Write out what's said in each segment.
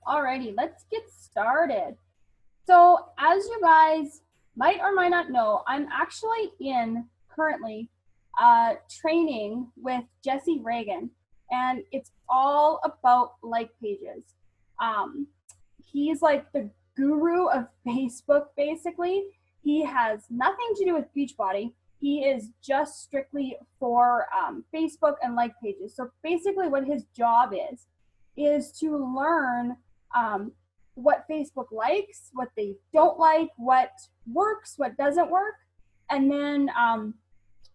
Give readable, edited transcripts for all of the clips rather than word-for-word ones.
Alrighty, let's get started. So, as you guys might or might not know, I'm actually in currently training with Jesse Reagan, and it's all about like pages. Um, he's like the guru of Facebook, basically. He has nothing to do with Beachbody. He is just strictly for Facebook and like pages. So basically, what his job is to learn um, what Facebook likes, what they don't like, what works, what doesn't work, and then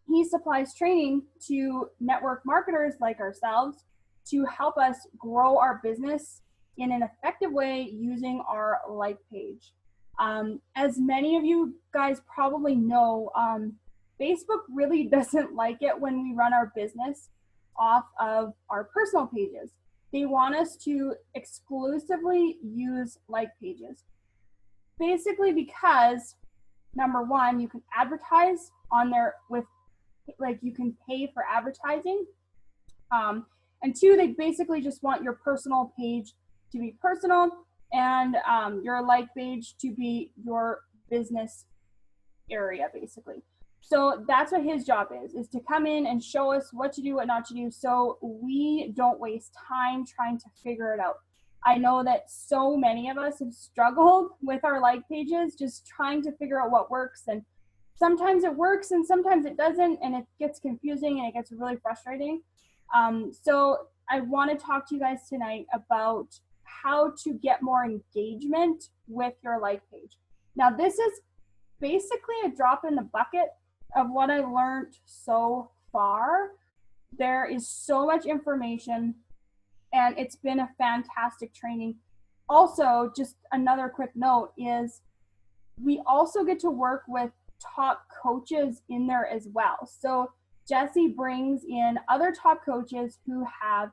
he supplies training to network marketers like ourselves to help us grow our business in an effective way using our like page. As many of you guys probably know, Facebook really doesn't like it when we run our business off of our personal pages. They want us to exclusively use like pages. Basically, because number one, you can advertise on there with, like, you can pay for advertising. And two, they basically just want your personal page to be personal and your like page to be your business area, basically. So that's what his job is to come in and show us what to do, what not to do, so we don't waste time trying to figure it out. I know that so many of us have struggled with our like pages, just trying to figure out what works, and sometimes it works and sometimes it doesn't, and it gets confusing and it gets really frustrating. So I want to talk to you guys tonight about how to get more engagement with your like page. Now, this is basically a drop in the bucket of what I learned so far. There is so much information, and it's been a fantastic training. Also, just another quick note is we also get to work with top coaches in there as well. So Jesse brings in other top coaches who have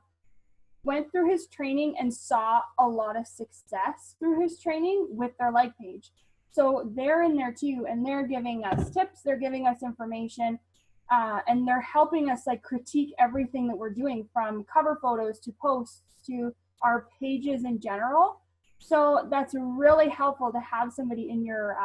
went through his training and saw a lot of success through his training with their like page. So they're in there too, and they're giving us tips, they're giving us information, and they're helping us like critique everything that we're doing, from cover photos to posts to our pages in general. So that's really helpful to have somebody in your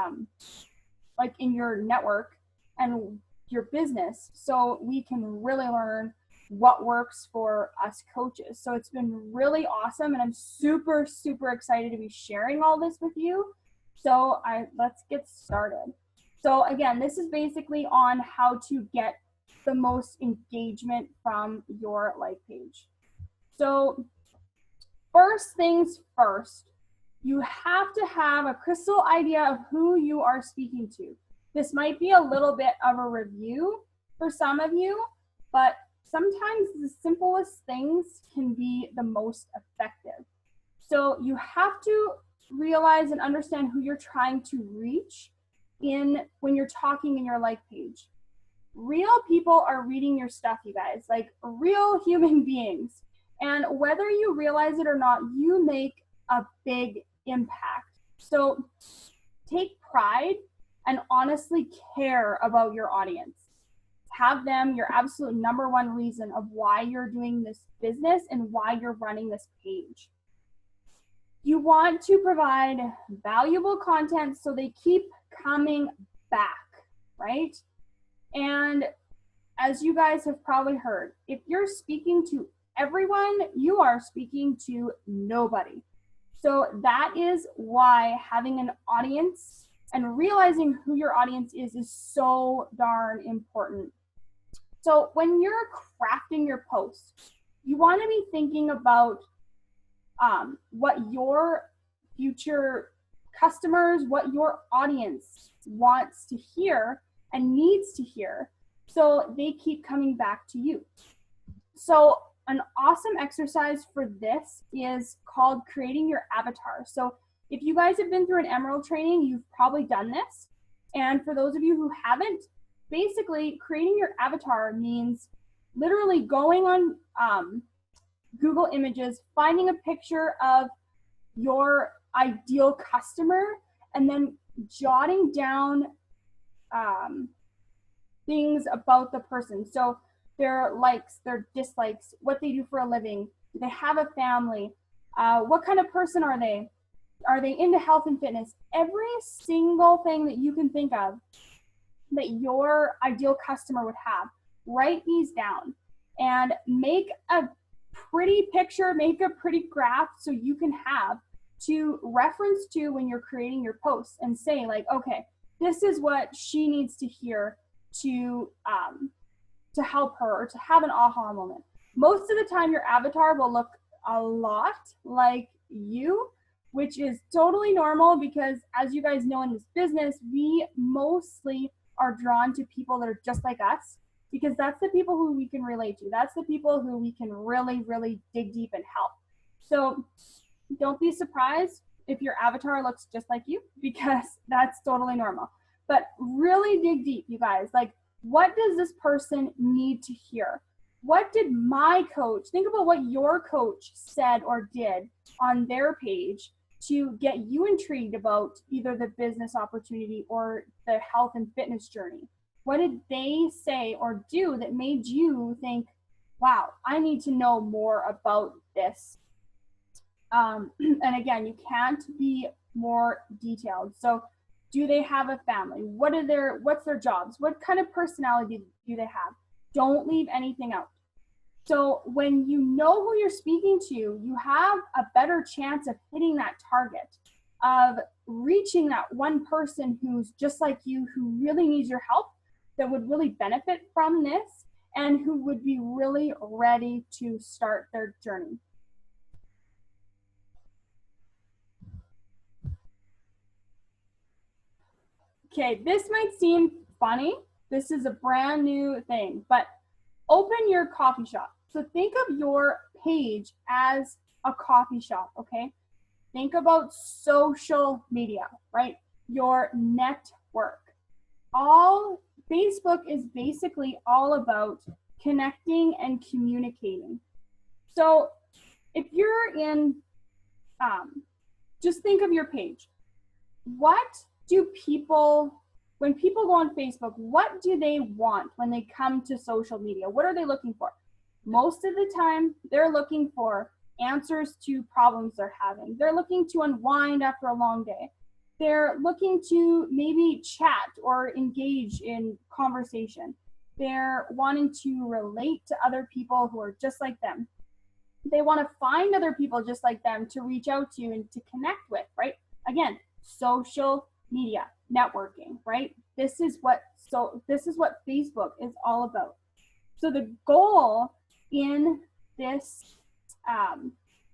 like in your network and your business, so we can really learn what works for us coaches. So it's been really awesome, and I'm super excited to be sharing all this with you. So let's get started. So again, this is basically on how to get the most engagement from your like page. So first things first, you have to have a crystal idea of who you are speaking to. This might be a little bit of a review for some of you, but sometimes the simplest things can be the most effective. So you have to realize and understand who you're trying to reach in when you're talking in your like page. Real people are reading your stuff, you guys, like real human beings. And whether you realize it or not, you make a big impact. So take pride and honestly care about your audience. Have them your absolute number one reason of why you're doing this business and why you're running this page. You want to provide valuable content so they keep coming back, right? And as you guys have probably heard, if you're speaking to everyone, you are speaking to nobody. So that is why having an audience and realizing who your audience is so darn important. So when you're crafting your post, you want to be thinking about what your future customers, what your audience wants to hear and needs to hear, so they keep coming back to you. So an awesome exercise for this is called creating your avatar. So if you guys have been through an Emerald training, you've probably done this. And for those of you who haven't, basically creating your avatar means literally going on Google Images, finding a picture of your ideal customer, and then jotting down things about the person. So their likes, their dislikes, what they do for a living, do they have a family, What kind of person are they? Are they into health and fitness? Every single thing that you can think of that your ideal customer would have, write these down and make a pretty picture, make a pretty graph so you can have to reference to when you're creating your posts and say like, okay, this is what she needs to hear to help her or to have an aha moment. Most of the time your avatar will look a lot like you, which is totally normal because as you guys know in this business, we mostly are drawn to people that are just like us because that's the people who we can relate to. That's the people who we can really, really dig deep and help. So don't be surprised if your avatar looks just like you because that's totally normal. But really dig deep, you guys. Like, what does this person need to hear? What did my coach, think about what your coach said or did on their page to get you intrigued about either the business opportunity or the health and fitness journey. What did they say or do that made you think, wow, I need to know more about this? And again, you can't be more detailed. So do they have a family? What's their jobs? What kind of personality do they have? Don't leave anything out. So when you know who you're speaking to, you have a better chance of hitting that target, of reaching that one person who's just like you, who really needs your help, that would really benefit from this, and who would be really ready to start their journey. Okay, this might seem funny. This is a brand new thing, but open your coffee shop. So think of your page as a coffee shop, okay? Think about social media, right? Your network. Facebook is basically all about connecting and communicating. So if you're in, just think of your page. What do people, when people go on Facebook, what do they want when they come to social media? What are they looking for? Most of the time, they're looking for answers to problems they're having. They're looking to unwind after a long day. They're looking to maybe chat or engage in conversation. They're wanting to relate to other people who are just like them. They want to find other people just like them to reach out to and to connect with, right? Again, social media, networking, right? This is what Facebook is all about. So the goal in this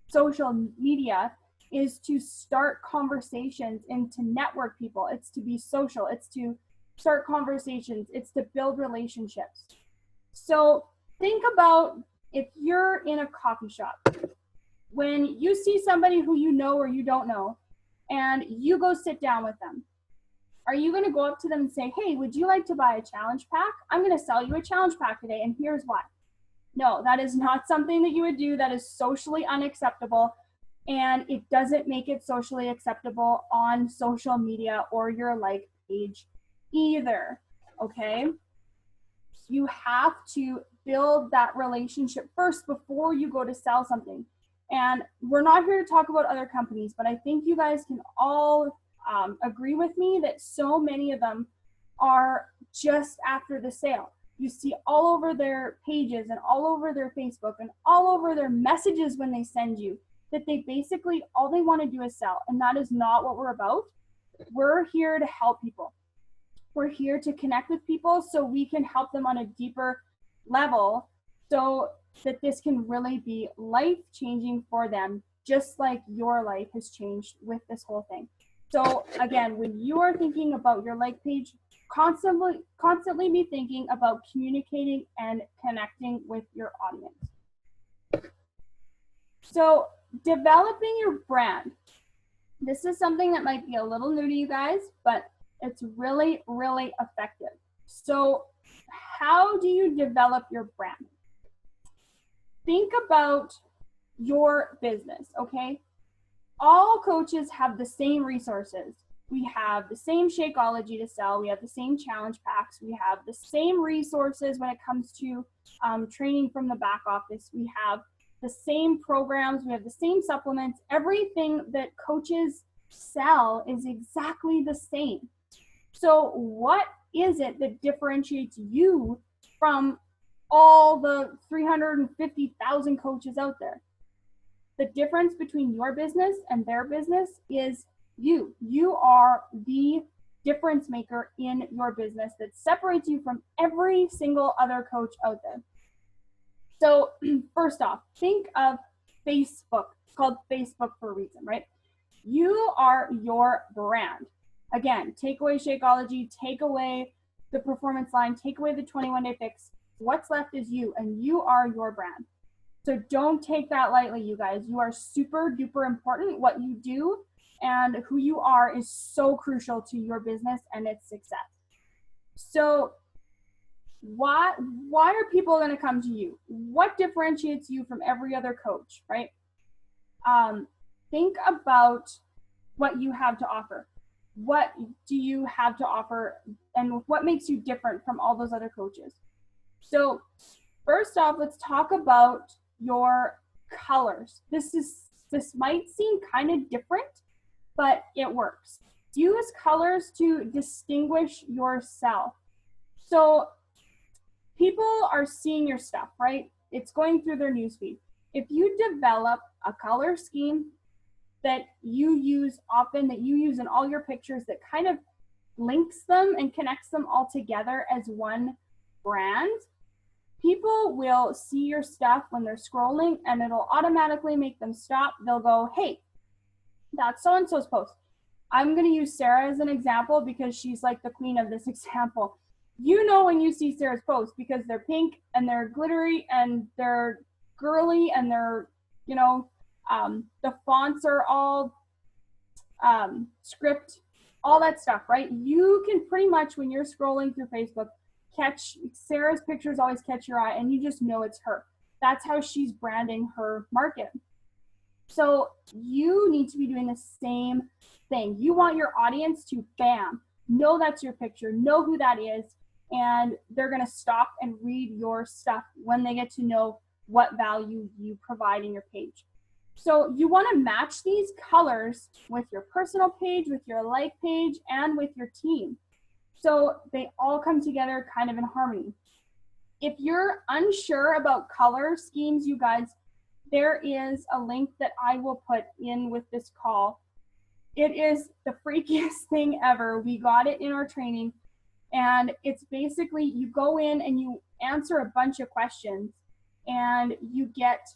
social media is to start conversations and to network people. It's to be social. It's to start conversations. It's to build relationships. So think about if you're in a coffee shop, when you see somebody who you know or you don't know, and you go sit down with them, are you going to go up to them and say, hey, would you like to buy a challenge pack? I'm going to sell you a challenge pack today, and here's why. No, that is not something that you would do. That is socially unacceptable, and it doesn't make it socially acceptable on social media or your like page either, okay? You have to build that relationship first before you go to sell something. And we're not here to talk about other companies, but I think you guys can all agree with me that so many of them are just after the sale. You see all over their pages and all over their Facebook and all over their messages when they send you that they basically, all they want to do is sell. And that is not what we're about. We're here to help people. We're here to connect with people so we can help them on a deeper level so that this can really be life-changing for them, just like your life has changed with this whole thing. So again, when you are thinking about your like page, constantly be thinking about communicating and connecting with your audience. So developing your brand. This is something that might be a little new to you guys, but it's really, really effective. So how do you develop your brand? Think about your business, okay? All coaches have the same resources. We have the same Shakeology to sell. We have the same challenge packs. We have the same resources when it comes to training from the back office. We have the same programs, we have the same supplements. Everything that coaches sell is exactly the same. So what is it that differentiates you from all the 350,000 coaches out there? The difference between your business and their business is you. You are the difference maker in your business that separates you from every single other coach out there. So first off, think of Facebook. It's called Facebook for a reason, right? You are your brand. Again, take away Shakeology, take away the performance line, take away the 21-day fix. What's left is you, and you are your brand. So don't take that lightly, you guys. You are super duper important. What you do and who you are is so crucial to your business and its success. So why are people going to come to you? What differentiates you from every other coach, right? Think about what you have to offer. What do you have to offer, and what makes you different from all those other coaches? So first off, let's talk about your colors. This might seem kind of different, but it works. Use colors to distinguish yourself. So people are seeing your stuff, right? It's going through their newsfeed. If you develop a color scheme that you use often, that you use in all your pictures, that kind of links them and connects them all together as one brand, people will see your stuff when they're scrolling, and it'll automatically make them stop. They'll go, hey, that's so-and-so's post. I'm going to use Sarah as an example because she's like the queen of this example. You know when you see Sarah's post because they're pink and they're glittery and they're girly and they're, you know, the fonts are all script, all that stuff, right? You can pretty much, when you're scrolling through Facebook, catch Sarah's pictures, always catch your eye, and you just know it's her. That's how she's branding her market. So you need to be doing the same thing. You want your audience to, bam, know that's your picture, know who that is, and they're going to stop and read your stuff when they get to know what value you provide in your page. So you want to match these colors with your personal page, with your like page, and with your team, so they all come together kind of in harmony. If you're unsure about color schemes, you guys, there is a link that I will put in with this call. It is the freakiest thing ever. We got it in our training, and it's basically you go in and you answer a bunch of questions, and you get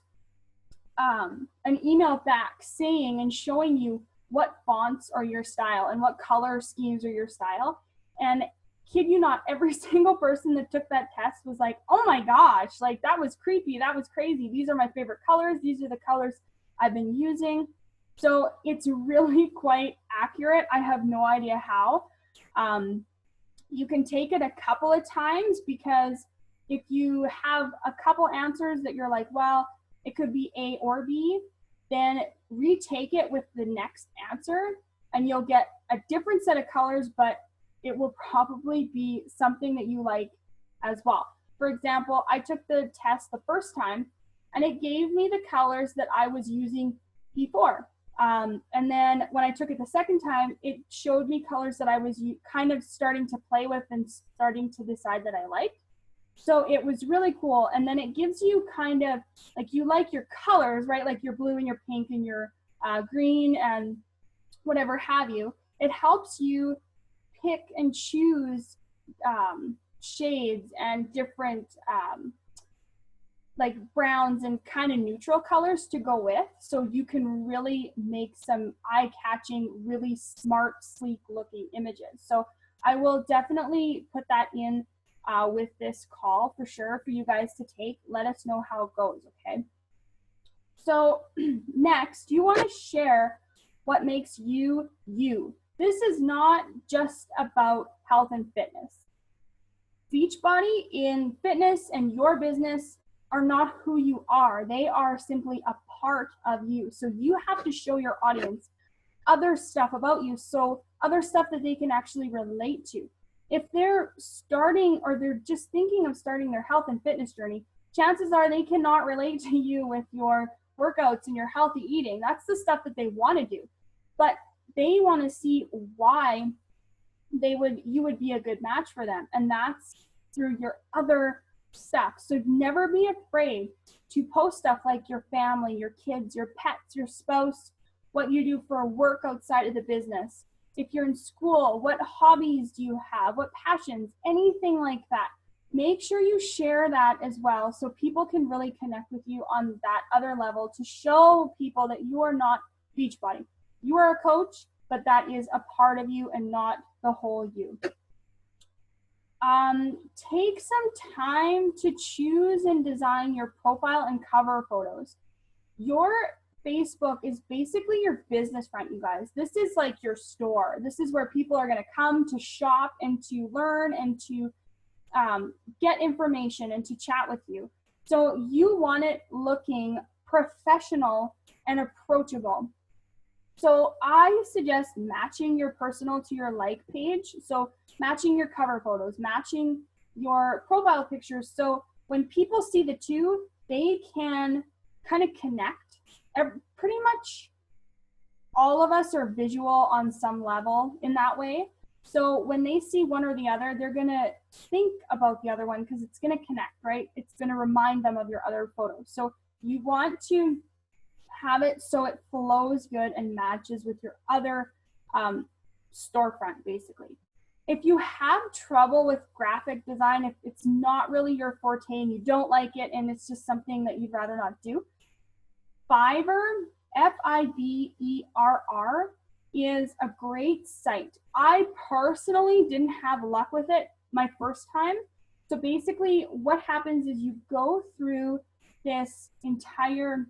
an email back saying and showing you what fonts are your style and what color schemes are your style. And kid you not, every single person that took that test was like, oh my gosh, like that was creepy, that was crazy. These are my favorite colors. These are the colors I've been using. So it's really quite accurate. I have no idea how. You can take it a couple of times, because if you have a couple answers that you're like, well, it could be A or B, then retake it with the next answer and you'll get a different set of colors, but it will probably be something that you like as well. For example, I took the test the first time and it gave me the colors that I was using before. And then when I took it the second time, it showed me colors that I was kind of starting to play with and starting to decide that I liked. So it was really cool. And then it gives you kind of like, you like your colors, right? Like your blue and your pink and your green and whatever have you. It helps you pick and choose shades and different like browns and kind of neutral colors to go with, so you can really make some eye-catching, really smart, sleek looking images. So I will definitely put that in with this call for sure for you guys to take. Let us know how it goes, okay? So next, you want to share what makes you you. This is not just about health and fitness. Beachbody in fitness and your business are not who you are. They are simply a part of you. So you have to show your audience other stuff about you, so other stuff that they can actually relate to. If they're starting or they're just thinking of starting their health and fitness journey, chances are they cannot relate to you with your workouts and your healthy eating. That's the stuff that they want to do. But they want to see why you would be a good match for them. And that's through your other stuff. So never be afraid to post stuff like your family, your kids, your pets, your spouse, what you do for work outside of the business. If you're in school, what hobbies do you have? What passions? Anything like that. Make sure you share that as well so people can really connect with you on that other level to show people that you are not Beachbody. You are a coach, but that is a part of you and not the whole you. Take some time to choose and design your profile and cover photos. Your Facebook is basically your business front, you guys. This is like your store. This is where people are going to come to shop and to learn and to get information and to chat with you. So you want it looking professional and approachable. So I suggest matching your personal to your like page. So matching your cover photos, matching your profile pictures. So when people see the two, they can kind of connect. Pretty much all of us are visual on some level in that way. So when they see one or the other, they're going to think about the other one because it's going to connect, right? It's going to remind them of your other photos. So you want to have it so it flows good and matches with your other storefront, basically. If you have trouble with graphic design, if it's not really your forte and you don't like it and it's just something that you'd rather not do, Fiverr, Fiverr, is a great site. I personally didn't have luck with it my first time. So basically what happens is you go through this entire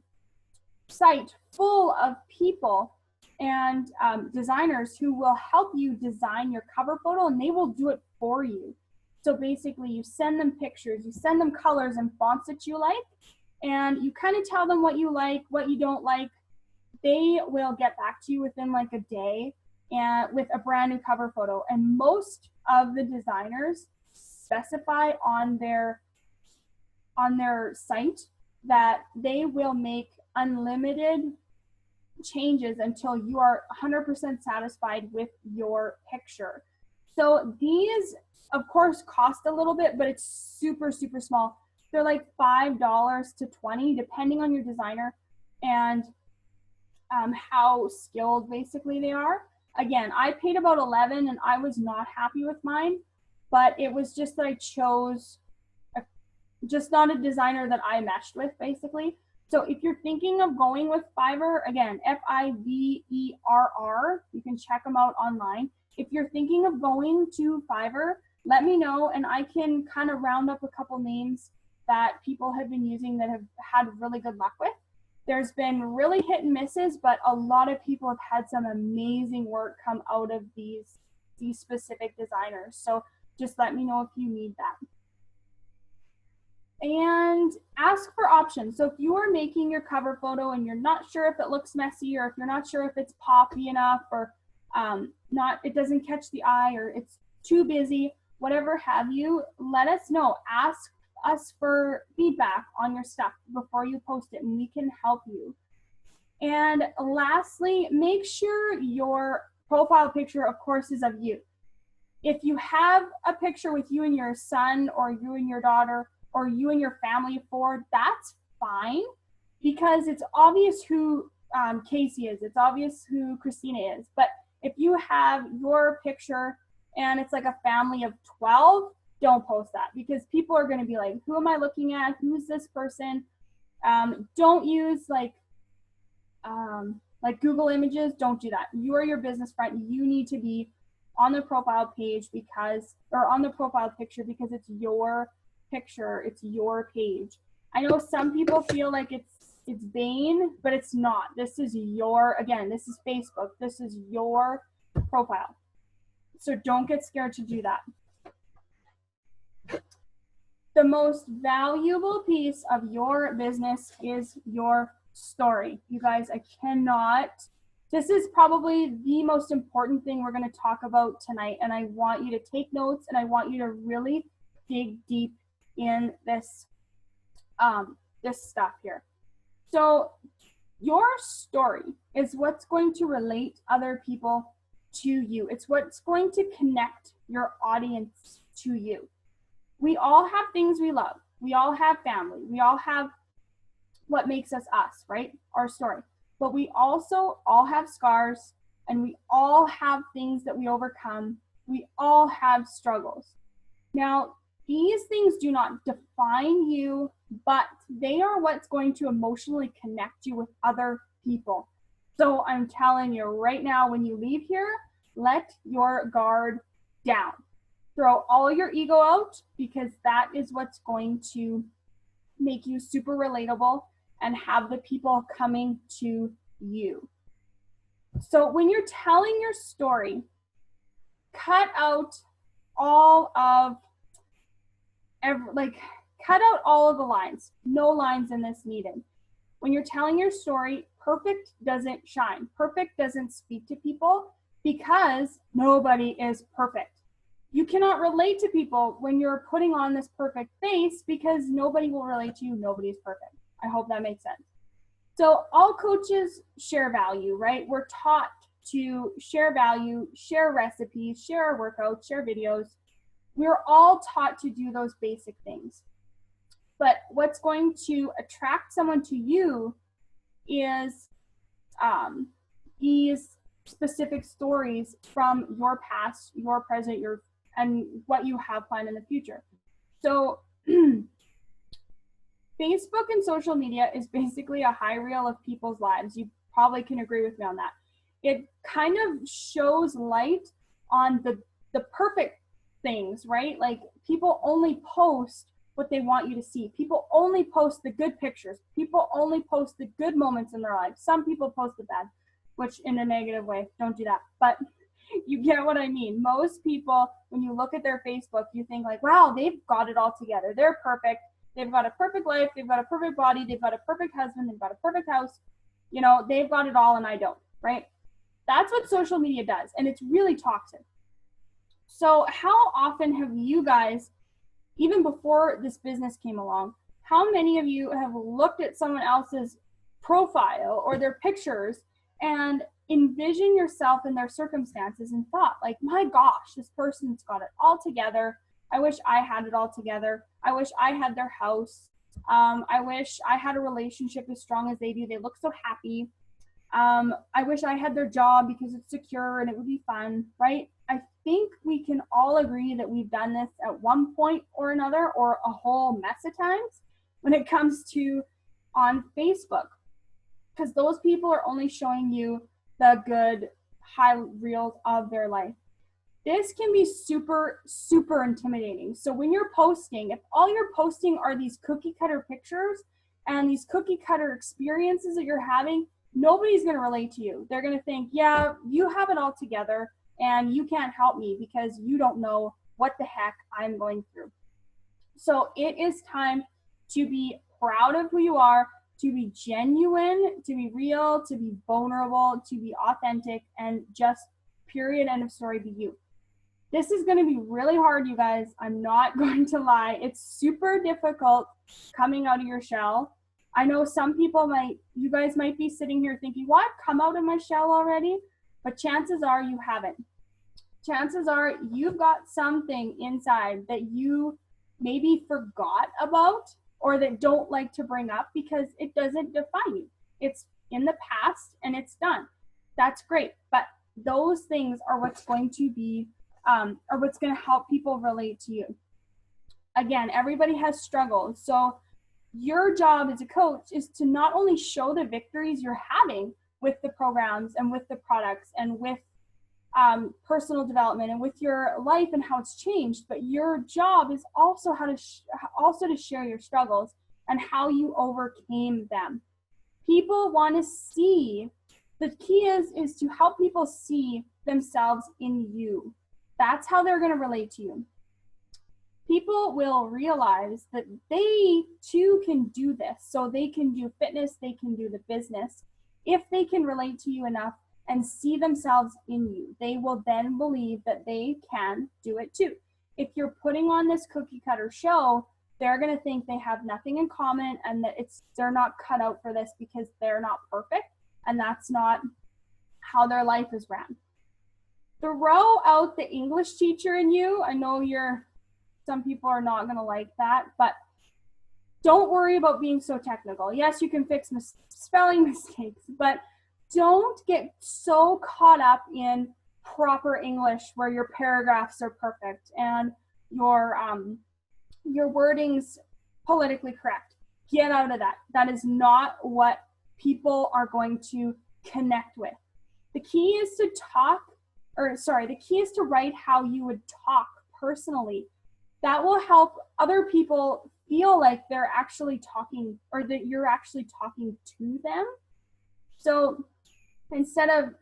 site full of people and designers who will help you design your cover photo, and they will do it for you. So basically you send them pictures, you send them colors and fonts that you like, and you kind of tell them what you like, what you don't like. They will get back to you within like a day and with a brand new cover photo. And most of the designers specify on their site that they will make unlimited changes until you are 100% satisfied with your picture. So these, of course, cost a little bit, but it's super, super small. They're like $5 to $20, depending on your designer and how skilled basically they are. Again, I paid about $11 and I was not happy with mine, but it was just that I chose just not a designer that I meshed with, basically. So if you're thinking of going with Fiverr, again, Fiverr, you can check them out online. If you're thinking of going to Fiverr, let me know and I can kind of round up a couple names that people have been using that have had really good luck with. There's been really hit and misses, but a lot of people have had some amazing work come out of these specific designers. So just let me know if you need that. And ask for options. So if you are making your cover photo and you're not sure if it looks messy or if you're not sure if it's poppy enough or it doesn't catch the eye or it's too busy, whatever have you, let us know. Ask us for feedback on your stuff before you post it and we can help you. And lastly, make sure your profile picture, of course, is of you. If you have a picture with you and your son or you and your daughter or you and your family of four, that's fine because it's obvious who Casey is. It's obvious who Christina is. But if you have your picture and it's like a family of 12, don't post that because people are going to be like, who am I looking at? Who's this person? Don't use like Google Images. Don't do that. You are your business front. You need to be on the profile page on the profile picture because it's your picture, it's your page. I know some people feel like it's vain, but it's not. This is this is Facebook. This is your profile. So don't get scared to do that. The most valuable piece of your business is your story. You guys, this is probably the most important thing we're going to talk about tonight. And I want you to take notes and I want you to really dig deep in this this stuff here. So your story is what's going to relate other people to you. It's what's going to connect your audience to you. We all have things we love. We all have family. We all have what makes us us, right? Our story. But we also all have scars, and we all have things that we overcome. We all have struggles. Now, these things do not define you, but they are what's going to emotionally connect you with other people. So I'm telling you right now, when you leave here, let your guard down. Throw all your ego out, because that is what's going to make you super relatable and have the people coming to you. So when you're telling your story, cut out all of cut out all of the lines. No lines in this needed. When you're telling your story, perfect doesn't shine. Perfect doesn't speak to people, because nobody is perfect. You cannot relate to people when you're putting on this perfect face, because nobody will relate to you. Nobody's perfect. I hope that makes sense. So all coaches share value, right? We're taught to share value, share recipes, share our workouts, share videos. We're all taught to do those basic things. But what's going to attract someone to you is these specific stories from your past, your present, and what you have planned in the future. So Facebook and social media is basically a high reel of people's lives. You probably can agree with me on that. It kind of shows light on the perfect things, right? Like, people only post what they want you to see. People only post the good pictures. People only post the good moments in their life. Some people post the bad, which in a negative way. Don't do that. But you get what I mean. Most people, when you look at their Facebook, you think like, wow, they've got it all together. They're perfect. They've got a perfect life. They've got a perfect body. They've got a perfect husband. They've got a perfect house. You know, they've got it all and I don't, right? That's what social media does. And it's really toxic. So how often have you guys, even before this business came along, how many of you have looked at someone else's profile or their pictures and envision yourself in their circumstances and thought like, my gosh, this person's got it all together. I wish I had it all together. I wish I had their house. I wish I had a relationship as strong as they do. They look so happy. I wish I had their job because it's secure and it would be fun, right? I think we can all agree that we've done this at one point or another, or a whole mess of times when it comes to on Facebook, because those people are only showing you the good high reels of their life. This can be super, super intimidating. So when you're posting, if all you're posting are these cookie cutter pictures and these cookie cutter experiences that you're having, nobody's going to relate to you. They're going to think, yeah, you have it all together and you can't help me because you don't know what the heck I'm going through. So it is time to be proud of who you are, to be genuine, to be real, to be vulnerable, to be authentic, and just period, end of story, be you. This is going to be really hard, you guys. I'm not going to lie. It's super difficult coming out of your shell. I know some people you guys might be sitting here thinking, well, I've come out of my shell already, but chances are you haven't. Chances are you've got something inside that you maybe forgot about or that don't like to bring up because it doesn't define you. It's in the past and it's done. That's great. But those things are what's going to be or what's going to help people relate to you. Again, everybody has struggles. So your job as a coach is to not only show the victories you're having with the programs and with the products and with personal development and with your life and how it's changed, but your job is also to share your struggles and how you overcame them. People want to see, the key is to help people see themselves in you. That's how they're going to relate to you. People will realize that they too can do this. So they can do fitness, they can do the business. If they can relate to you enough and see themselves in you, they will then believe that they can do it too. If you're putting on this cookie cutter show, they're going to think they have nothing in common and that they're not cut out for this because they're not perfect, and that's not how their life is ran. Throw out the English teacher in you. I know some people are not going to like that, but don't worry about being so technical. Yes, you can fix spelling mistakes, but don't get so caught up in proper English where your paragraphs are perfect and your wording's politically correct. Get out of that. That is not what people are going to connect with. The key is to write how you would talk personally. That will help other people feel like they're actually talking, or that you're actually talking to them. So instead of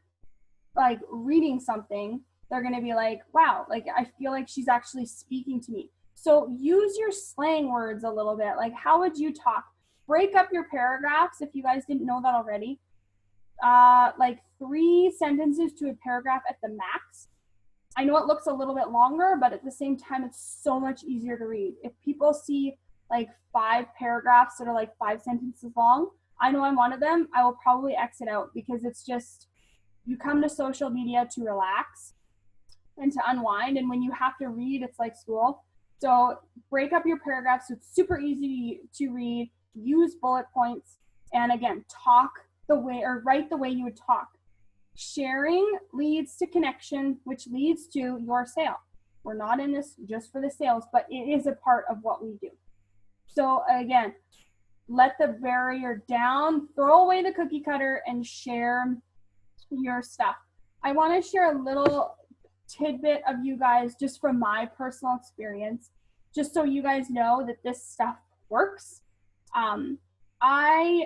like reading something, they're going to be like, wow, like I feel like she's actually speaking to me. So use your slang words a little bit. Like, how would you talk? Break up your paragraphs if you guys didn't know that already. Like 3 sentences to a paragraph at the max. I know it looks a little bit longer, but at the same time, it's so much easier to read. If people see like 5 paragraphs that are like 5 sentences long, I know I'm one of them, I will probably exit out, because it's just, you come to social media to relax and to unwind, and when you have to read, it's like school. So break up your paragraphs so it's super easy to read, use bullet points, and again, write the way you would talk. Sharing leads to connection, which leads to your sale. We're not in this just for the sales, but it is a part of what we do. So again, let the barrier down, throw away the cookie cutter, and share your stuff. I want to share a little tidbit of you guys just from my personal experience, just so you guys know that this stuff works. I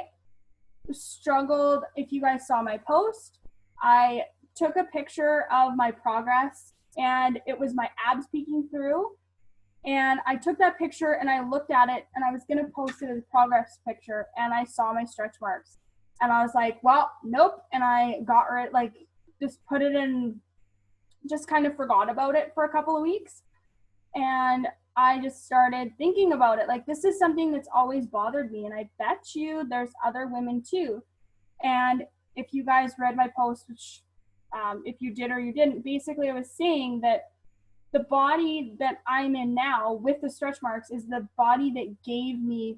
struggled. If you guys saw my post, I took a picture of my progress and it was my abs peeking through, and I took that picture and I looked at it and I was going to post it as a progress picture, and I saw my stretch marks and I was like, well, nope. And I got rid, like, just put it in, just kind of forgot about it for a couple of weeks. And I just started thinking about it. Like, this is something that's always bothered me, and I bet you there's other women too. And if you guys read my post, which if you did or you didn't, basically I was saying that the body that I'm in now with the stretch marks is the body that gave me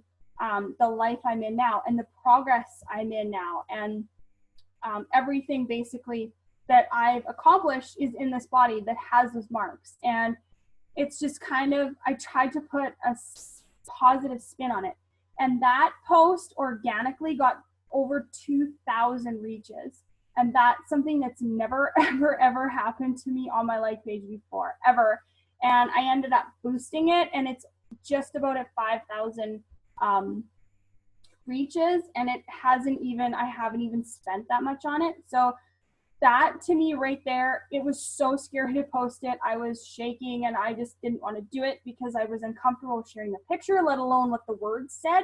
the life I'm in now and the progress I'm in now. And everything basically that I've accomplished is in this body that has those marks. And it's just kind of, I tried to put a positive spin on it. And that post organically got over 2,000 reaches. And that's something that's never, ever, ever happened to me on my like page before, ever. And I ended up boosting it, and it's just about at 5,000 reaches. And I haven't even spent that much on it. So that, to me right there, it was so scary to post it. I was shaking and I just didn't want to do it because I was uncomfortable sharing the picture, let alone what the words said.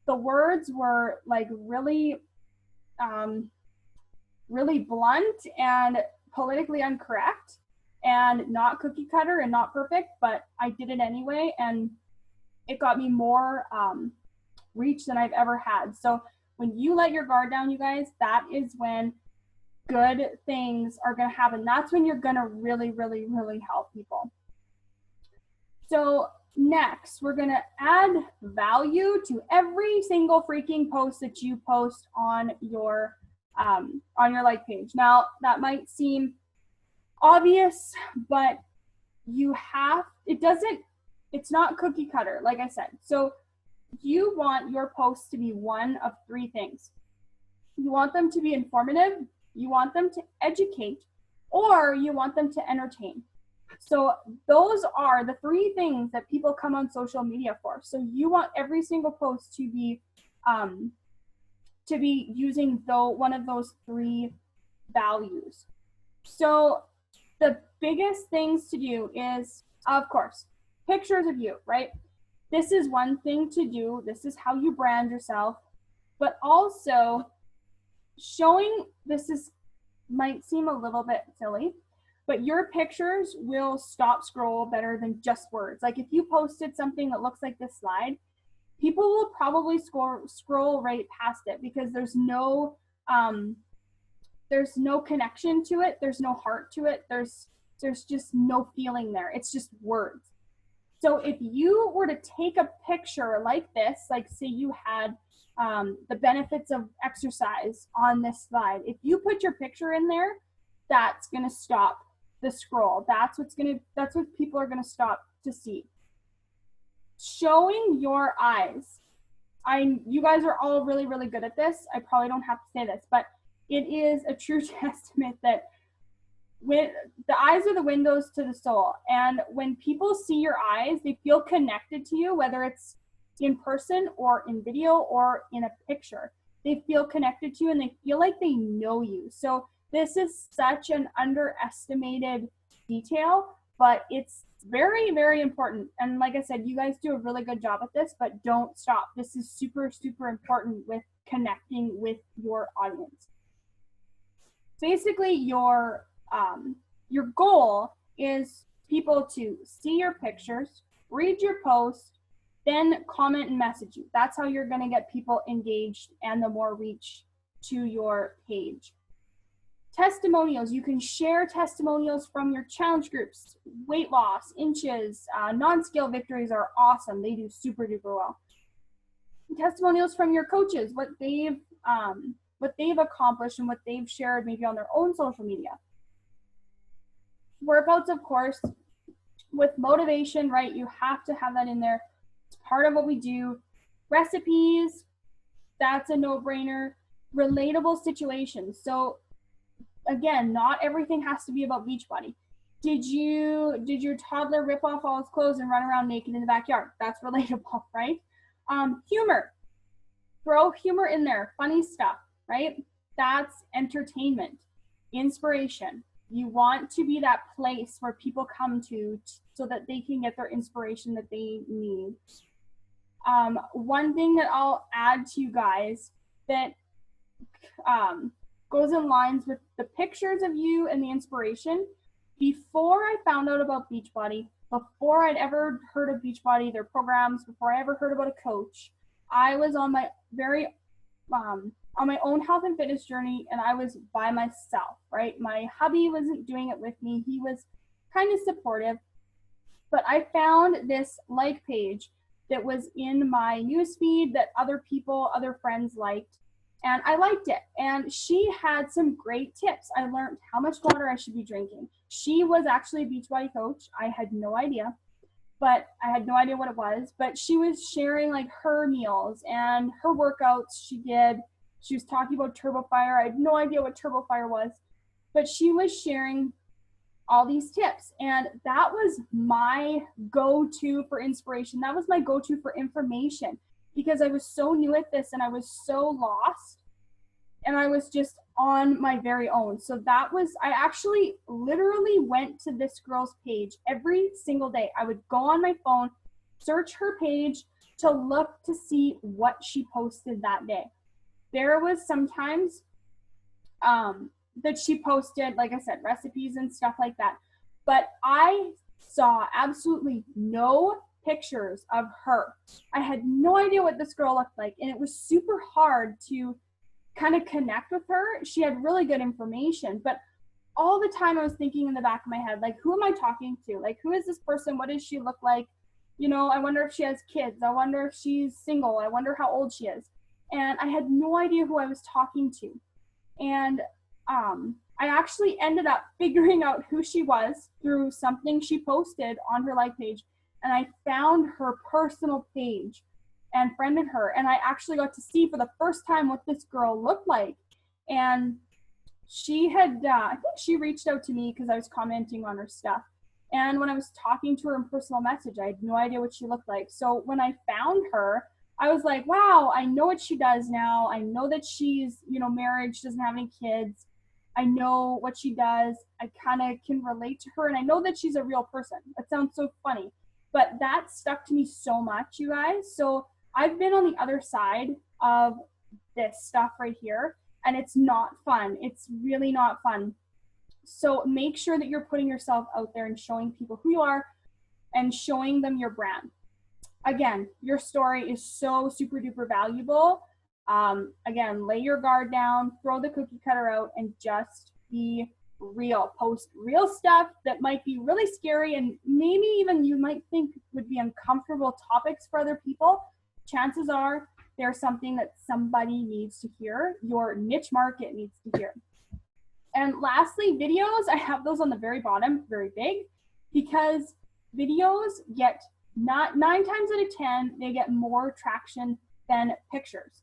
The words were like really, really blunt and politically incorrect and not cookie cutter and not perfect, but I did it anyway, and it got me more reach than I've ever had. So when you let your guard down, you guys, that is when good things are going to happen. That's when you're going to really, really, really help people. So next, we're going to add value to every single freaking post that you post on your like page. Now, that might seem obvious, but it's not cookie cutter, like I said. So you want your posts to be one of 3 things. You want them to be informative, you want them to educate, or you want them to entertain. So those are the 3 things that people come on social media for. So you want every single post to be using one of those 3 values. So the biggest things to do is, of course, pictures of you, right? This is one thing to do. This is how you brand yourself. But also showing, might seem a little bit silly, but your pictures will stop scroll better than just words. Like if you posted something that looks like this slide, people will probably scroll right past it because there's no connection to it. There's no heart to it. There's just no feeling there. It's just words. So if you were to take a picture like this, like say you had the benefits of exercise on this slide, if you put your picture in there, that's going to stop the scroll. That's what people are going to stop to see. Showing your eyes. You guys are all really, really good at this. I probably don't have to say this, but it is a true testament that when the eyes are the windows to the soul, and when people see your eyes, they feel connected to you, whether it's in person or in video or in a picture. They feel connected to you and they feel like they know you. So this is such an underestimated detail, but it's very, very important. And like I said, you guys do a really good job at this, but don't stop. This is super, super important with connecting with your audience. Basically, your goal is people to see your pictures, read your post, then comment and message you. That's how you're going to get people engaged and the more reach to your page. Testimonials. You can share testimonials from your challenge groups. Weight loss, inches, non-scale victories are awesome. They do super duper well. Testimonials from your coaches, what they've accomplished and what they've shared maybe on their own social media. Workouts, of course, with motivation, right? You have to have that in there. It's part of what we do. Recipes, that's a no-brainer. Relatable situations. So again, not everything has to be about Beachbody. Did your toddler rip off all his clothes and run around naked in the backyard? That's relatable, right? Humor. Throw humor in there. Funny stuff, right? That's entertainment. Inspiration. You want to be that place where people come to so that they can get their inspiration that they need. One thing that I'll add to you guys that goes in lines with the pictures of you and the inspiration. Before I found out about Beachbody, before I'd ever heard of Beachbody, their programs, before I ever heard about a coach, I was on my on my own health and fitness journey, and I was by myself, right? My hubby wasn't doing it with me. He was kind of supportive, but I found this like page that was in my newsfeed that other friends liked, and I liked it. And she had some great tips. I learned how much water I should be drinking. She was actually a Beachbody coach. I had no idea, but I had no idea what it was. But she was sharing like her meals and her workouts she did. She was talking about TurboFire. I had no idea what TurboFire was, but she was sharing all these tips. And that was my go-to for inspiration. That was my go-to for information because I was so new at this and I was so lost and I was just on my very own. So I actually literally went to this girl's page every single day. I would go on my phone, search her page to look to see what she posted that day. There was sometimes that she posted, like I said, recipes and stuff like that. But I saw absolutely no pictures of her. I had no idea what this girl looked like. And it was super hard to kind of connect with her. She had really good information. But all the time I was thinking in the back of my head, like, who am I talking to? Like, who is this person? What does she look like? You know, I wonder if she has kids. I wonder if she's single. I wonder how old she is. And I had no idea who I was talking to. And I actually ended up figuring out who she was through something she posted on her like page. And I found her personal page and friended her. And I actually got to see for the first time what this girl looked like. And she had, I think she reached out to me because I was commenting on her stuff. And when I was talking to her in personal message, I had no idea what she looked like. So when I found her, I was like, wow, I know what she does now. I know that she's, married. She doesn't have any kids. I know what she does. I kind of can relate to her. And I know that she's a real person. That sounds so funny. But that stuck to me so much, you guys. So I've been on the other side of this stuff right here. And it's not fun. It's really not fun. So make sure that you're putting yourself out there and showing people who you are and showing them your brand. Again, your story is so super duper valuable. Again, lay your guard down, throw the cookie cutter out, and just be real. Post real stuff that might be really scary and maybe even you might think would be uncomfortable topics for other people. Chances are there's something that somebody needs to hear, your niche market needs to hear. And lastly, videos, I have those on the very bottom, very big, because videos get not 9 times out of 10, they get more traction than pictures.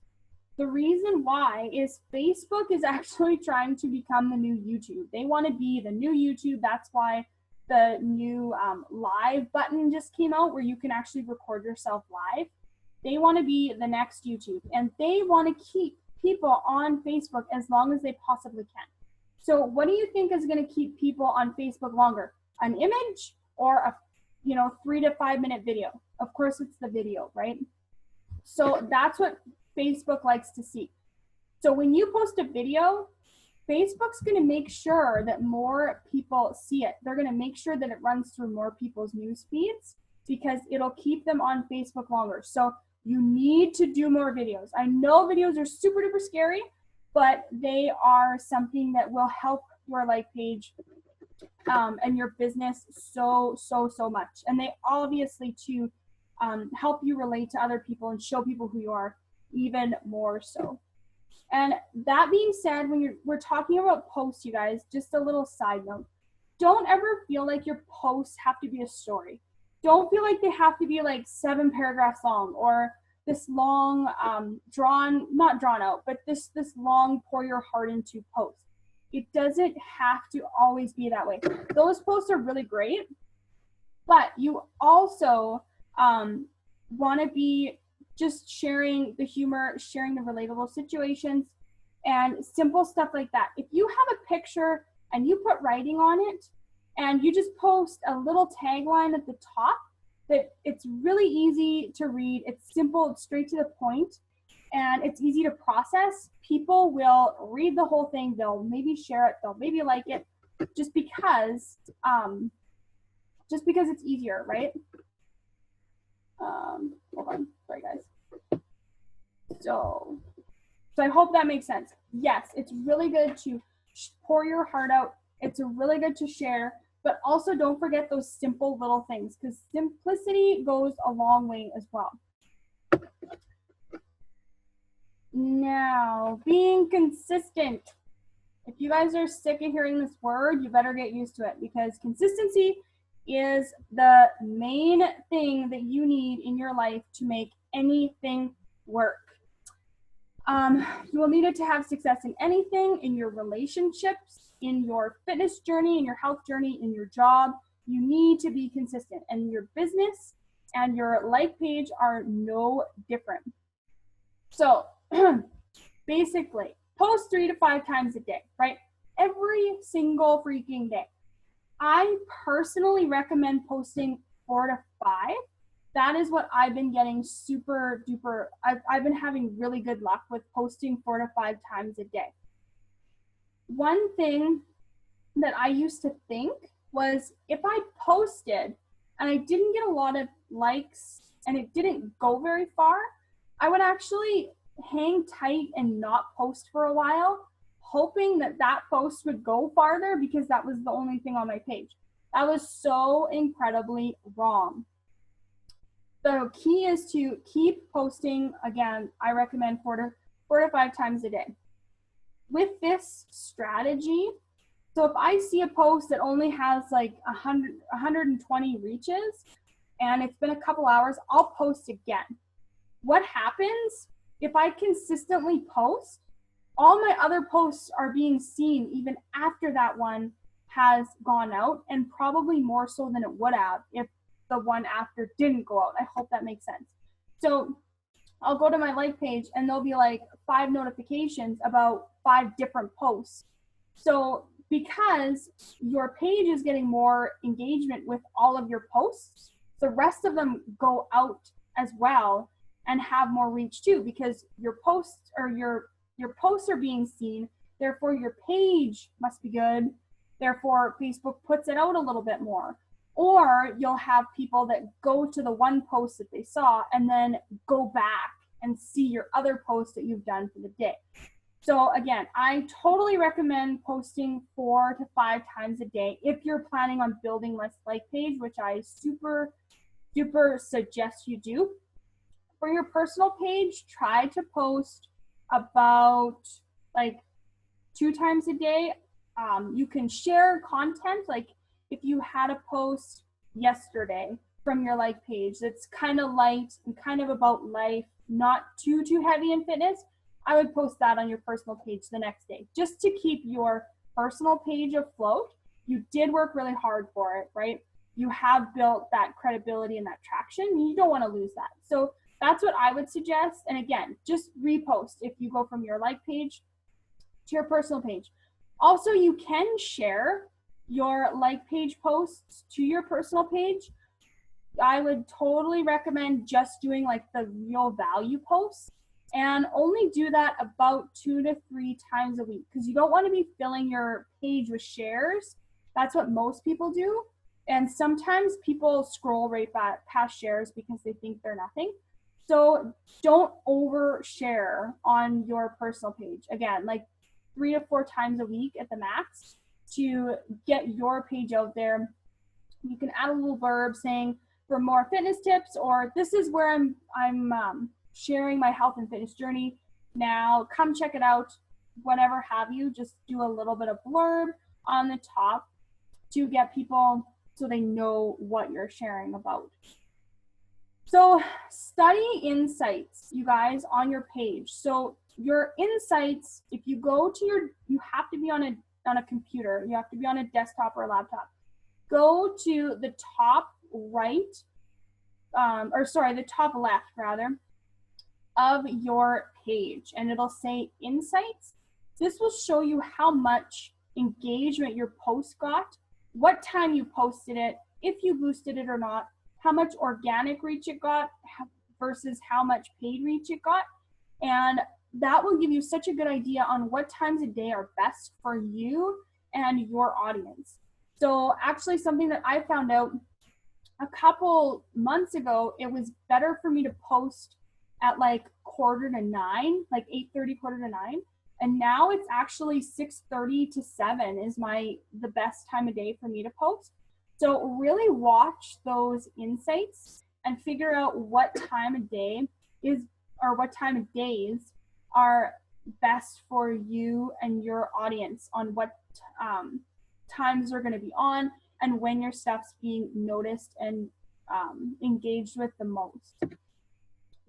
The reason why is Facebook is actually trying to become the new YouTube. They want to be the new YouTube. That's why the new live button just came out where you can actually record yourself live. They want to be the next YouTube, and they want to keep people on Facebook as long as they possibly can. So what do you think is going to keep people on Facebook longer? An image or a 3 to 5 minute video? Of course it's the video, right? So that's what Facebook likes to see. So when you post a video, Facebook's going to make sure that more people see it. They're going to make sure that it runs through more people's news feeds because it'll keep them on Facebook longer. So you need to do more videos. I know videos are super duper scary, but they are something that will help your like page and your business so much. And they obviously to help you relate to other people and show people who you are even more so. And that being said, when we're talking about posts, you guys, just a little side note, don't ever feel like your posts have to be a story. Don't feel like they have to be like 7 paragraphs long or this long not drawn out, but this long pour your heart into post. It doesn't have to always be that way. Those posts are really great, but you also want to be just sharing the humor, sharing the relatable situations, and simple stuff like that. If you have a picture and you put writing on it, and you just post a little tagline at the top, that it's really easy to read, it's simple, it's straight to the point, and it's easy to process, people will read the whole thing, they'll maybe share it, they'll maybe like it, just because it's easier, right? Hold on, sorry guys. So I hope that makes sense. Yes, it's really good to pour your heart out. It's really good to share, but also don't forget those simple little things because simplicity goes a long way as well. Now, being consistent. If you guys are sick of hearing this word, you better get used to it because consistency is the main thing that you need in your life to make anything work. You will need it to have success in anything, in your relationships, in your fitness journey, in your health journey, in your job. You need to be consistent, and your business and your like page are no different. So basically, post 3 to 5 times a day, right? Every single freaking day. I personally recommend posting 4 to 5. That is what I've been getting super duper. I've been having really good luck with posting 4 to 5 times a day. One thing that I used to think was if I posted and I didn't get a lot of likes and it didn't go very far, I would actually hang tight and not post for a while, hoping that that post would go farther because that was the only thing on my page. That was so incredibly wrong. The key is to keep posting. Again, I recommend 4 to 5 times a day. With this strategy, so if I see a post that only has like 120 reaches and it's been a couple hours, I'll post again. What happens if I consistently post? All my other posts are being seen even after that one has gone out, and probably more so than it would have if the one after didn't go out. I hope that makes sense. So I'll go to my like page and there'll be like 5 notifications about 5 different posts. So because your page is getting more engagement with all of your posts, the rest of them go out as well and have more reach too, because your posts or your posts are being seen, therefore your page must be good, Therefore, Facebook puts it out a little bit more. Or you'll have people that go to the one post that they saw and then go back and see your other posts that you've done for the day. So again, I totally recommend posting 4 to 5 times a day if you're planning on building this like page, which I super suggest you do. For your personal page, try to post about like 2 times a day. You can share content, like if you had a post yesterday from your like page that's kind of light and kind of about life, not too heavy in fitness, I would post that on your personal page the next day, just to keep your personal page afloat. You did work really hard for it, right? You have built that credibility and that traction. You don't want to lose that. So that's what I would suggest. And again, just repost if you go from your like page to your personal page. Also, you can share your like page posts to your personal page. I would totally recommend just doing like the real value posts, and only do that about 2 to 3 times a week, because you don't want to be filling your page with shares. That's what most people do. And sometimes people scroll right past shares because they think they're nothing. So don't overshare on your personal page. Again, like 3 to 4 times a week at the max to get your page out there. You can add a little blurb saying, for more fitness tips, or this is where I'm sharing my health and fitness journey. Now come check it out, whatever have you. Just do a little bit of blurb on the top to get people so they know what you're sharing about. So study insights, you guys, on your page. So your insights, if you go to you have to be on a computer, you have to be on a desktop or a laptop. Go to the top right, the top left rather, of your page, and it'll say insights. This will show you how much engagement your post got, what time you posted it, if you boosted it or not, how much organic reach it got versus how much paid reach it got. And that will give you such a good idea on what times a day are best for you and your audience. So actually, something that I found out a couple months ago, it was better for me to post at like 8:45, like 8:30, 8:45. And now it's actually 6:30 to 7 is the best time of day for me to post. So really watch those insights and figure out what time of day what time of days are best for you and your audience, on what times they're going to be on, and when your stuff's being noticed and engaged with the most.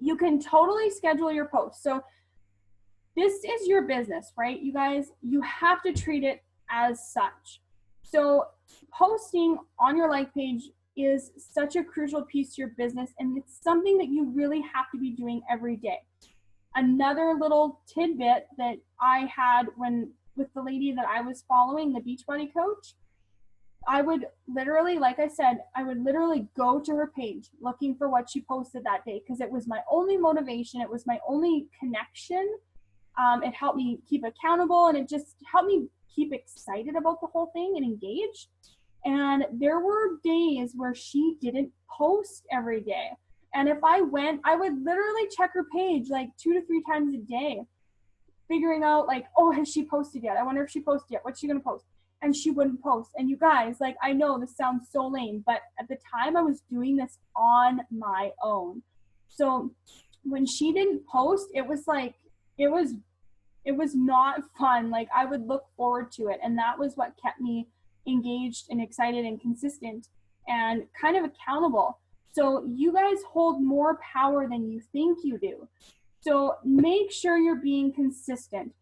You can totally schedule your posts. So this is your business, right? You guys, you have to treat it as such. So posting on your like page is such a crucial piece to your business, and it's something that you really have to be doing every day. Another little tidbit that I had with the lady that I was following, the Beachbody coach, I would literally, like I said, I would literally go to her page looking for what she posted that day, because it was my only motivation. It was my only connection. It helped me keep accountable, and it just helped me keep excited about the whole thing and engaged. And there were days where she didn't post every day. And if I went, I would literally check her page like 2 to 3 times a day, figuring out like, oh, has she posted yet? I wonder if she posted yet. What's she going to post? And she wouldn't post. And you guys, like, I know this sounds so lame, but at the time I was doing this on my own. So when she didn't post, it was like, it was not fun. Like, I would look forward to it. And that was what kept me engaged and excited and consistent and kind of accountable. So you guys hold more power than you think you do. So make sure you're being consistent.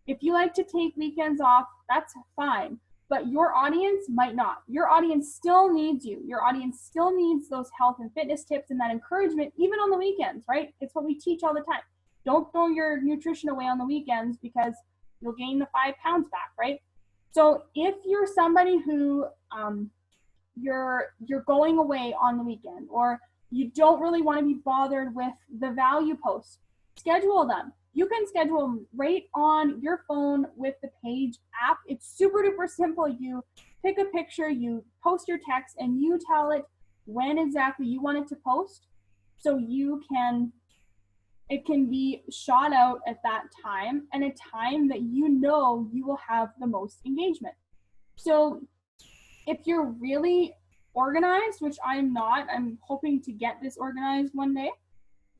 If you like to take weekends off, that's fine. But your audience might not. Your audience still needs you. Your audience still needs those health and fitness tips and that encouragement, even on the weekends, right? It's what we teach all the time. Don't throw your nutrition away on the weekends, because you'll gain the 5 pounds back, right? So if you're somebody who you're going away on the weekend, or you don't really want to be bothered with the value posts, schedule them. You can schedule them right on your phone with the Paige app. It's super duper simple. You pick a picture, you post your text, and you tell it when exactly you want it to post. So it can be shot out at that time and a time that you know you will have the most engagement. So if you're really organized, which I'm not, I'm hoping to get this organized one day,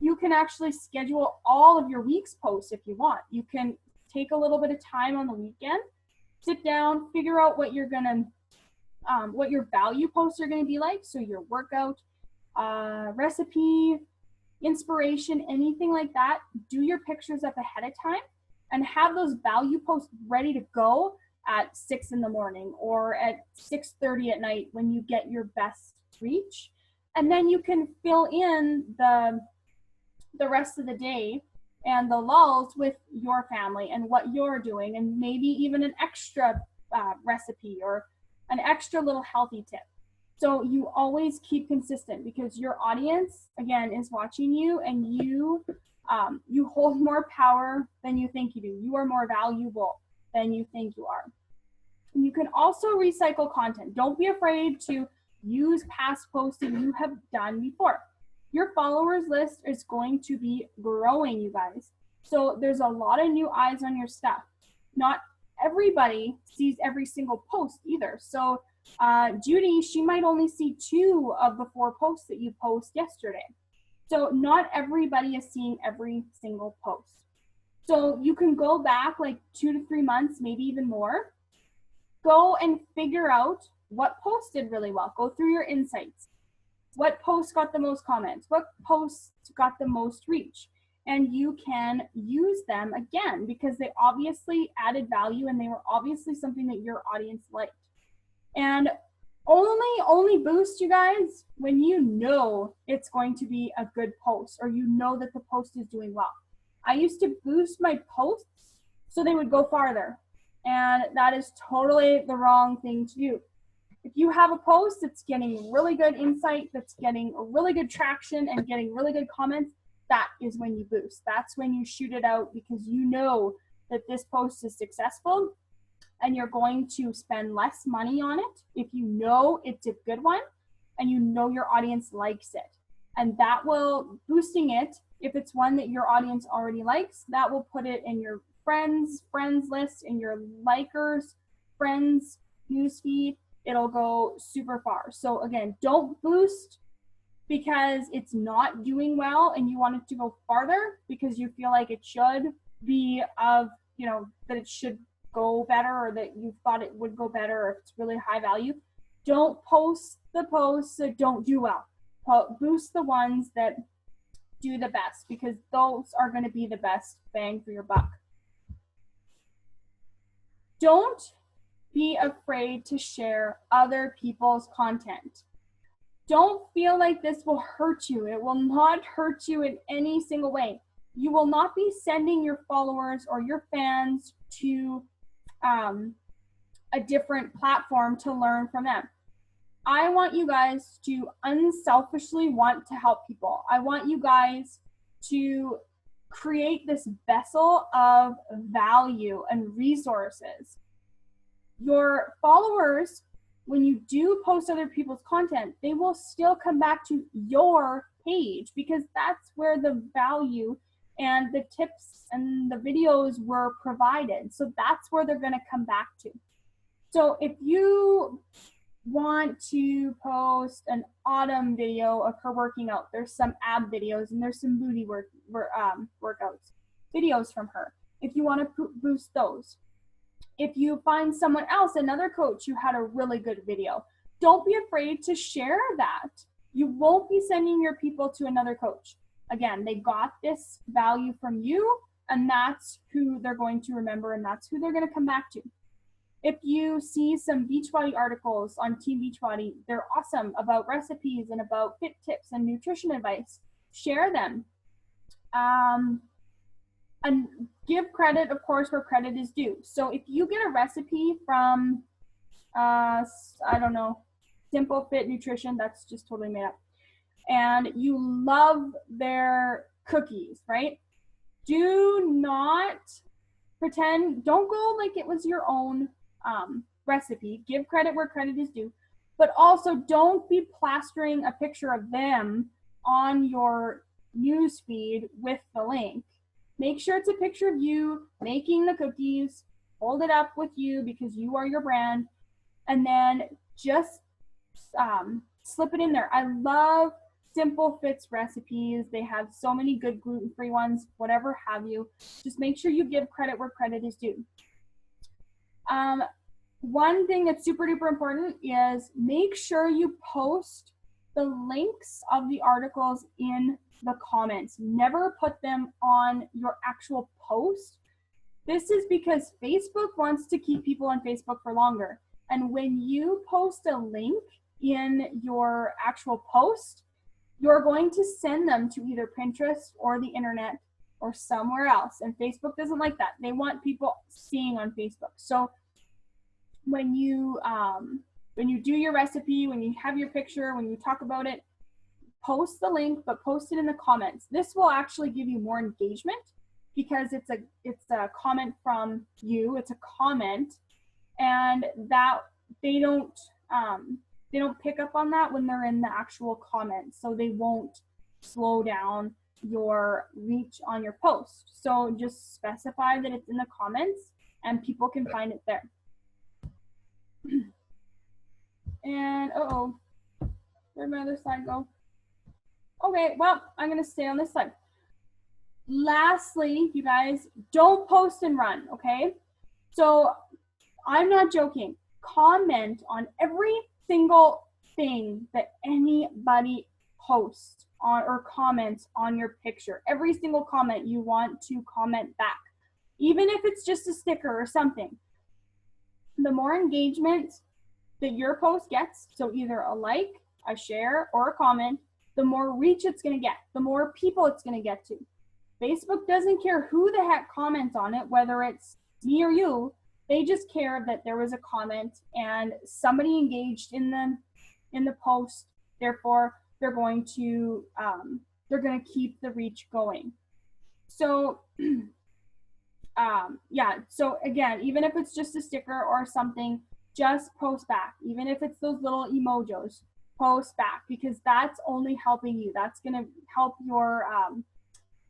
you can actually schedule all of your week's posts if you want. You can take a little bit of time on the weekend, sit down, figure out what you're gonna, what your value posts are gonna be like. So your workout, recipe, inspiration, anything like that, do your pictures up ahead of time and have those value posts ready to go at 6 in the morning or at 6:30 at night when you get your best reach. And then you can fill in the rest of the day and the lulls with your family and what you're doing, and maybe even an extra recipe or an extra little healthy tip. So you always keep consistent because your audience, again, is watching you, and you hold more power than you think you do. You are more valuable than you think you are. And you can also recycle content. Don't be afraid to use past posts that you have done before. Your followers list is going to be growing, you guys. So there's a lot of new eyes on your stuff. Not everybody sees every single post either. So Judy, she might only see 2 of the 4 posts that you post yesterday. So not everybody is seeing every single post. So you can go back like 2 to 3 months, maybe even more. Go and figure out what post did really well. Go through your insights. What post got the most comments? What posts got the most reach? And you can use them again because they obviously added value and they were obviously something that your audience liked. And only boost, you guys, when you know it's going to be a good post or you know that the post is doing well. I used to boost my posts so they would go farther, and that is totally the wrong thing to do. If you have a post that's getting really good insight, that's getting really good traction and getting really good comments, that is when you boost. That's when you shoot it out because you know that this post is successful and you're going to spend less money on it if you know it's a good one and you know your audience likes it. And that will, boosting it, if it's one that your audience already likes, that will put it in your friends list, in your likers, friends, newsfeed. It'll go super far. So again, don't boost because it's not doing well and you want it to go farther because you feel like it should be of, you know, that it should go better or that you thought it would go better or if it's really high value. Don't post the posts that don't do well. Boost the ones that do the best because those are going to be the best bang for your buck. Don't be afraid to share other people's content. Don't feel like this will hurt you. It will not hurt you in any single way. You will not be sending your followers or your fans to a different platform to learn from them. I want you guys to unselfishly want to help people. I want you guys to create this vessel of value and resources. Your followers, when you do post other people's content, they will still come back to your page because that's where the value and the tips and the videos were provided. So that's where they're going to come back to. So if you want to post an autumn video of her working out, there's some ab videos and there's some booty workouts videos from her. If you want to boost those. If you find someone else, another coach who had a really good video, don't be afraid to share that. You won't be sending your people to another coach. Again, they got this value from you, and that's who they're going to remember, and that's who they're going to come back to. If you see some Beachbody articles on Team Beachbody, they're awesome about recipes and about fit tips and nutrition advice. Share them. And give credit, of course, where credit is due. So if you get a recipe from, I don't know, Simple Fit Nutrition, that's just totally made up, and you love their cookies, right? Do not pretend, don't go like it was your own recipe. Give credit where credit is due, but also don't be plastering a picture of them on your news feed with the link. Make sure it's a picture of you making the cookies, hold it up with you because you are your brand, and then just slip it in there. I love Simple Fits recipes. They have so many good gluten-free ones, whatever have you. Just make sure you give credit where credit is due. One thing that's super duper important is make sure you post the links of the articles in the comments. Never put them on your actual post. This is because Facebook wants to keep people on Facebook for longer. And when you post a link in your actual post, you're going to send them to either Pinterest or the internet or somewhere else. And Facebook doesn't like that. They want people seeing on Facebook. So when you do your recipe, when you have your picture, when you talk about it, post the link, but post it in the comments. This will actually give you more engagement because it's a comment from you. It's a comment, and that they don't pick up on that when they're in the actual comments, so they won't slow down your reach on your post. So just specify that it's in the comments and people can find it there. And where'd my other slide go? Okay, well, I'm gonna stay on this slide. Lastly, you guys, don't post and run, okay? So I'm not joking. Comment on every single thing that anybody posts on or comments on your picture. Every single comment you want to comment back, even if it's just a sticker or something. The more engagement that your post gets, so either a like, a share, or a comment, the more reach it's going to get, the more people it's going to get to. Facebook doesn't care who the heck comments on it, whether it's me or you. They just care that there was a comment and somebody engaged in the post. Therefore, they're going to keep the reach going. So yeah, so again, even if it's just a sticker or something, just post back. Even if it's those little emojis, post back, because that's only helping you. That's going to help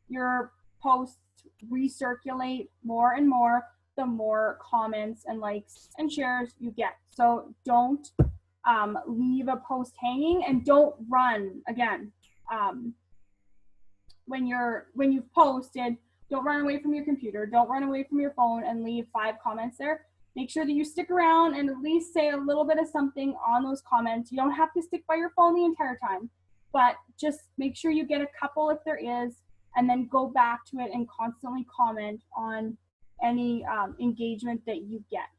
your posts recirculate more and more the more comments and likes and shares you get. So don't leave a post hanging, and don't run. Again, when you've posted, don't run away from your computer, don't run away from your phone and leave 5 comments there. Make sure that you stick around and at least say a little bit of something on those comments. You don't have to stick by your phone the entire time, but just make sure you get a couple if there is, and then go back to it and constantly comment on any engagement that you get.